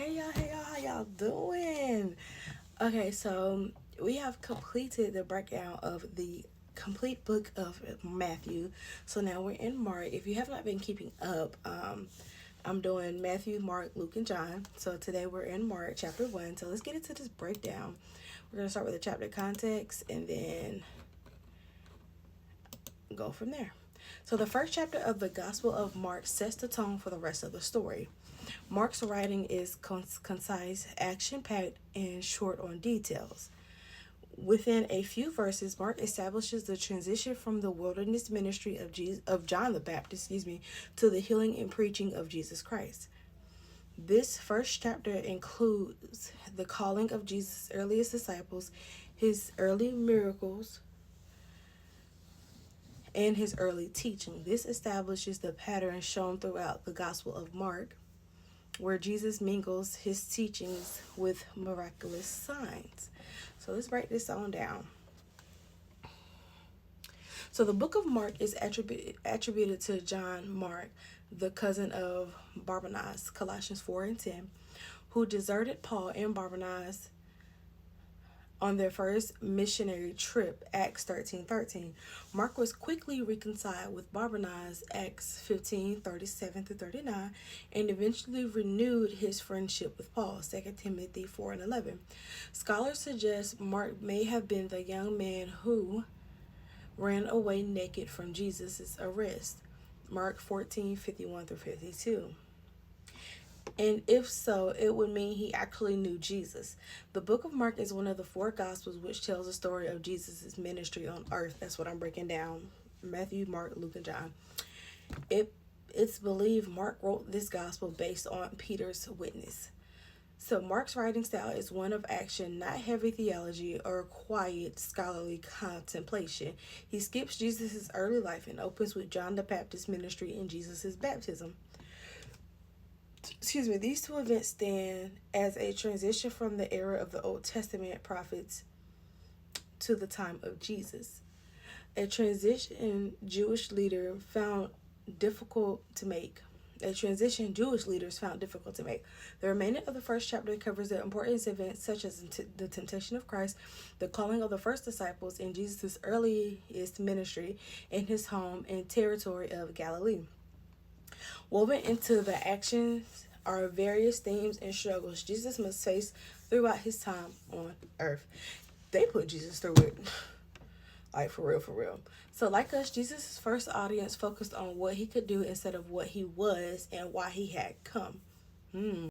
Hey y'all, how y'all doing? Okay, so we have completed the breakdown of the complete book of Matthew. So now we're in Mark. If you have not been keeping up, I'm doing Matthew, Mark, Luke, and John. So today we're in Mark chapter 1. So let's get into this breakdown. We're going to start with the chapter context and then go from there. So the first chapter of the Gospel of Mark sets the tone for the rest of the story. Mark's writing is concise, action-packed, and short on details. Within a few verses, Mark establishes the transition from the wilderness ministry of John the Baptist, to the healing and preaching of Jesus Christ. This first chapter includes the calling of Jesus' earliest disciples, his early miracles, and his early teaching. This establishes the pattern shown throughout the Gospel of Mark, where Jesus mingles his teachings with miraculous signs. So let's break this on down. So the book of Mark is attributed to John Mark, the cousin of Barnabas, Colossians 4 and 10, who deserted Paul and Barnabas on their first missionary trip, Acts 13:13. Mark was quickly reconciled with Barnabas, Acts 15:37-39, and eventually renewed his friendship with Paul, 2 Timothy 4 and 11. Scholars suggest Mark may have been the young man who ran away naked from Jesus' arrest, Mark 14:51-52. And if so, it would mean he actually knew Jesus. The book of Mark is one of the four Gospels which tells the story of Jesus' ministry on earth. That's what I'm breaking down. Matthew, Mark, Luke, and John. It's believed Mark wrote this Gospel based on Peter's witness. So Mark's writing style is one of action, not heavy theology or quiet scholarly contemplation. He skips Jesus' early life and opens with John the Baptist's ministry and Jesus' baptism. These two events stand as a transition from the era of the Old Testament prophets to the time of Jesus. A transition Jewish leaders found difficult to make. The remainder of the first chapter covers the important events such as the temptation of Christ, the calling of the first disciples, and Jesus' earliest ministry in his home and territory of Galilee. Woven into the actions are various themes and struggles Jesus must face throughout his time on earth. They put Jesus through it. Like, for real. So, like us, Jesus' first audience focused on what he could do instead of what he was and why he had come.